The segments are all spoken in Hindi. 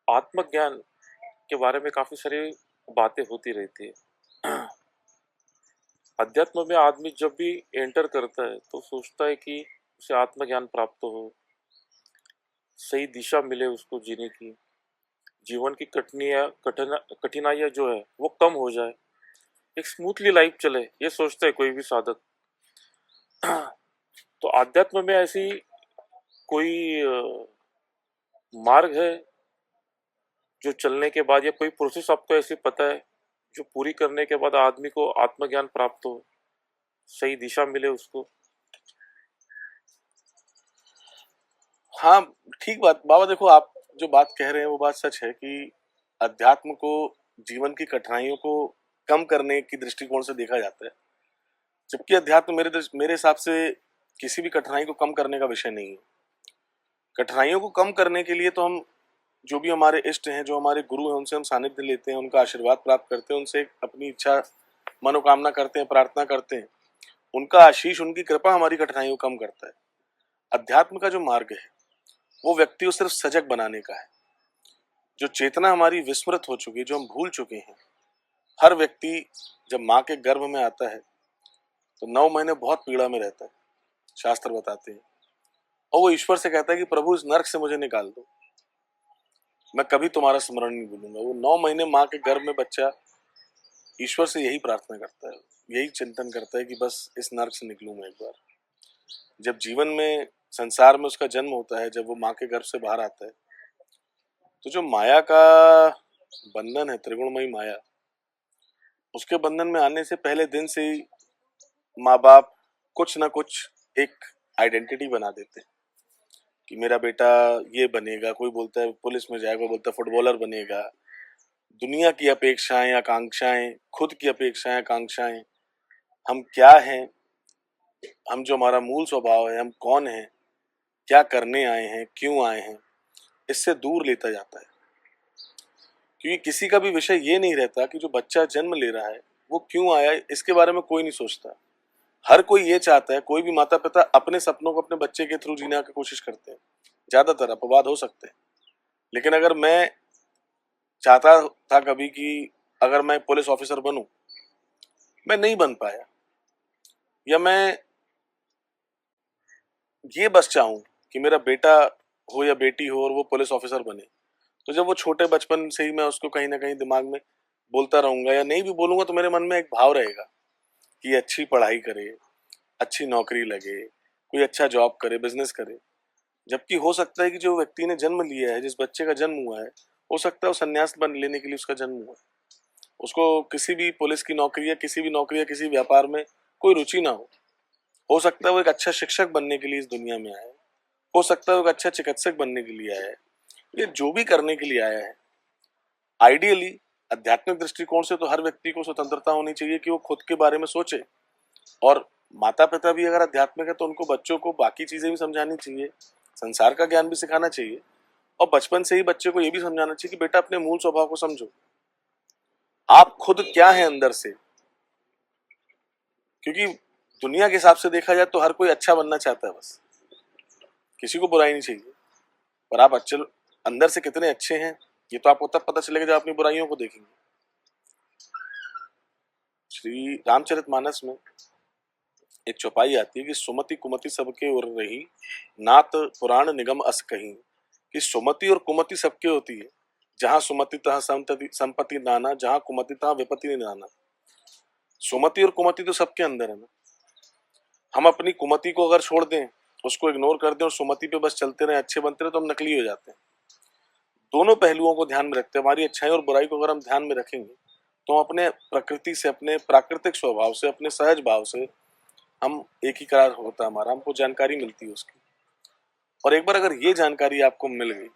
आत्मज्ञान के बारे में काफी सारी बातें होती रहती है। अध्यात्म में आदमी जब भी एंटर करता है तो सोचता है कि उसे आत्मज्ञान प्राप्त हो, सही दिशा मिले उसको जीने की, जीवन की कठिनाइयां जो है वो कम हो जाए, एक स्मूथली लाइफ चले, ये सोचता है कोई भी साधक। तो आध्यात्म में ऐसी कोई मार्ग है जो चलने के बाद, या कोई प्रोसेस आपको ऐसी पता है जो पूरी करने के बाद आदमी को आत्मज्ञान प्राप्त हो, सही दिशा मिले उसको? हाँ, ठीक बात बाबा। देखो, आप जो बात कह रहे हैं वो बात सच है कि अध्यात्म को जीवन की कठिनाइयों को कम करने की दृष्टिकोण से देखा जाता है, जबकि अध्यात्म मेरे हिसाब से किसी भी कठिनाई को कम करने का विषय नहीं है। कठिनाइयों को कम करने के लिए तो हम जो भी हमारे इष्ट हैं, जो हमारे गुरु हैं, उनसे हम सानिध्य लेते हैं, उनका आशीर्वाद प्राप्त करते हैं, उनसे अपनी इच्छा मनोकामना करते हैं, प्रार्थना करते हैं। उनका आशीष, उनकी कृपा हमारी कठिनाइयों को कम करता है। अध्यात्म का जो मार्ग है वो व्यक्ति को सिर्फ सजग बनाने का है। जो चेतना हमारी विस्मृत हो चुकी है, जो हम भूल चुके हैं। हर व्यक्ति जब माँ के गर्भ में आता है तो 9 महीने बहुत पीड़ा में रहता है, शास्त्र बताते हैं। और वो ईश्वर से कहता है कि प्रभु, इस नरक से मुझे निकाल दो, मैं कभी तुम्हारा स्मरण नहीं भूलूंगा। वो 9 महीने माँ के गर्भ में बच्चा ईश्वर से यही प्रार्थना करता है, यही चिंतन करता है कि बस इस नरक से निकलूं मैं एक बार। जब जीवन में, संसार में उसका जन्म होता है, जब वो माँ के गर्भ से बाहर आता है, तो जो माया का बंधन है, त्रिगुणमयी माया, उसके बंधन में आने से पहले दिन से ही माँ बाप कुछ ना कुछ एक आइडेंटिटी बना देते हैं कि मेरा बेटा ये बनेगा। कोई बोलता है पुलिस में जाएगा, कोई बोलता है फुटबॉलर बनेगा। दुनिया की अपेक्षाएं, आकांक्षाएं, खुद की अपेक्षाएं, आकांक्षाएं, हम क्या हैं, हम जो हमारा मूल स्वभाव है, हम कौन हैं, क्या करने आए हैं, क्यों आए हैं, इससे दूर लेता जाता है। क्योंकि किसी का भी विषय ये नहीं रहता कि जो बच्चा जन्म ले रहा है वो क्यों आया है, इसके बारे में कोई नहीं सोचता। हर कोई ये चाहता है, कोई भी माता पिता अपने सपनों को अपने बच्चे के थ्रू जीने की कोशिश करते हैं। ज्यादातर अपवाद हो सकते हैं, लेकिन अगर मैं चाहता था कभी कि अगर मैं पुलिस ऑफिसर बनूं, मैं नहीं बन पाया, या मैं ये बस चाहूं कि मेरा बेटा हो या बेटी हो और वो पुलिस ऑफिसर बने, तो जब वो छोटे बचपन से ही मैं उसको कहीं ना कहीं दिमाग में बोलता रहूंगा, या नहीं भी बोलूंगा तो मेरे मन में एक भाव रहेगा कि अच्छी पढ़ाई करे, अच्छी नौकरी लगे, कोई अच्छा जॉब करे, बिजनेस करे। जबकि हो सकता है कि जो व्यक्ति ने जन्म लिया है, जिस बच्चे का जन्म हुआ है, हो सकता है वो संन्यास बन लेने के लिए उसका जन्म हुआ है। उसको किसी भी पुलिस की नौकरी या किसी भी नौकरी या किसी व्यापार में कोई रुचि ना हो सकता है वो एक अच्छा शिक्षक बनने के लिए इस दुनिया में आया है, हो सकता है वो एक अच्छा चिकित्सक बनने के लिए आया है। ये जो भी करने के लिए आया है, आइडियली आध्यात्मिक दृष्टिकोण से तो हर व्यक्ति को स्वतंत्रता होनी चाहिए कि वो खुद के बारे में सोचे। और माता पिता भी अगर आध्यात्मिक है तो उनको बच्चों को बाकी चीजें भी समझानी चाहिए, संसार का ज्ञान भी सिखाना चाहिए। और बचपन से ही बच्चे को ये भी समझाना चाहिए कि बेटा अपने मूल स्वभाव को समझो, आप खुद क्या है अंदर से। क्योंकि दुनिया के हिसाब से देखा जाए तो हर कोई अच्छा बनना चाहता है, बस किसी को बुराई नहीं चाहिए। पर आप अच्छे अंदर से कितने अच्छे हैं, ये तो आपको तब पता चलेगा जब अपनी बुराइयों को देखेंगे। श्री रामचरितमानस में एक चौपाई आती है कि सुमति कुमति सबके उर रही, नात पुराण निगम अस कहीं। कि सुमति और कुमति सबके होती है, जहां सुमति तहाँ संपत्ति नाना, जहां कुमति तहाँ विपत्ति नाना। सुमति और कुमति तो सबके अंदर है ना। हम अपनी कुमति को अगर छोड़ दें, उसको इग्नोर कर दें और सुमति पे बस चलते रहे, अच्छे बनते रहे, तो हम नकली हो जाते हैं। दोनों पहलुओं को ध्यान में रखते हैं, हमारी अच्छाई और बुराई को अगर हम ध्यान में रखेंगे तो हम अपने प्रकृति से, अपने प्राकृतिक स्वभाव से, अपने सहज भाव से हम एक ही करार होता है हमारा, हमको जानकारी मिलती है उसकी। और एक बार अगर ये जानकारी आपको मिल गई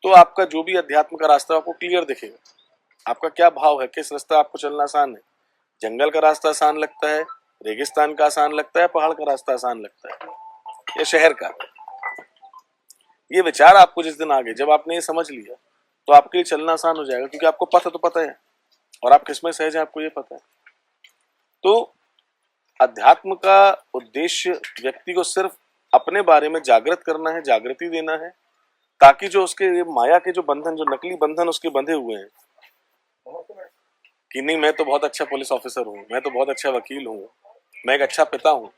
तो आपका जो भी अध्यात्म का रास्ता आपको क्लियर दिखेगा। आपका क्या भाव है, किस रास्ता आपको चलना आसान है। जंगल का रास्ता आसान लगता है, रेगिस्तान का आसान लगता है, पहाड़ का रास्ता आसान लगता है, या शहर का। ये विचार आपको जिस दिन आ गए, जब आपने ये समझ लिया, तो आपके लिए चलना आसान हो जाएगा, क्योंकि आपको पता तो पता है और आप किसमें सहज है आपको ये पता है। तो अध्यात्म का उद्देश्य व्यक्ति को सिर्फ अपने बारे में जागृत करना है, जागृति देना है, ताकि जो उसके ये माया के जो बंधन, जो नकली बंधन उसके बंधे हुए हैं कि नहीं मैं तो बहुत अच्छा पुलिस ऑफिसर हूँ, मैं तो बहुत अच्छा वकील हूँ, मैं एक अच्छा पिता हूँ,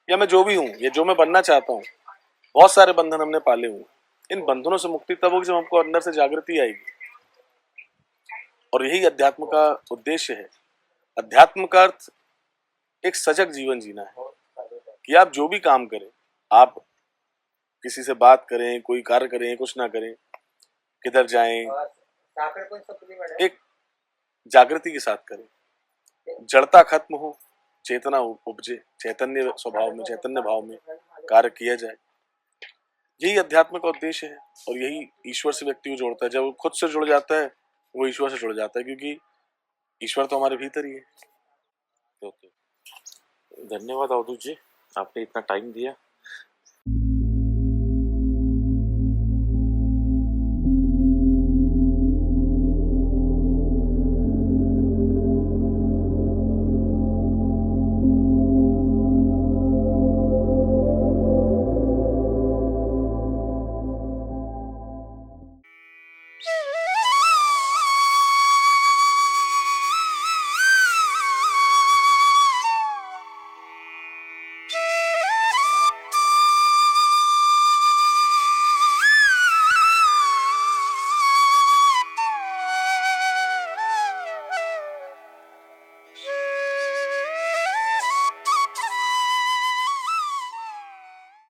या मैं जो भी हूँ, या जो मैं बनना चाहता हूँ, बहुत सारे बंधन हमने पाले हुए। इन बंधनों से मुक्ति तब होगी जब हमको अंदर से जागृति आएगी, और यही अध्यात्म का उद्देश्य है। अध्यात्म का अर्थ एक सजग जीवन जीना है कि आप जो भी काम करें, आप किसी से बात करें, कोई कार्य करें, कुछ ना करें, किधर जाएं, एक जागृति के साथ करें, जड़ता खत्म हो, चेतना उपजे, चैतन्य स्वभाव में, चैतन्य भाव में कार्य किया जाए। यही अध्यात्म का उद्देश्य है, और यही ईश्वर से व्यक्ति को जोड़ता है। जब वो खुद से जुड़ जाता है, वो ईश्वर से जुड़ जाता है, क्योंकि ईश्वर तो हमारे भीतर ही है। ओके, धन्यवाद अवधूत जी, आपने इतना टाइम दिया।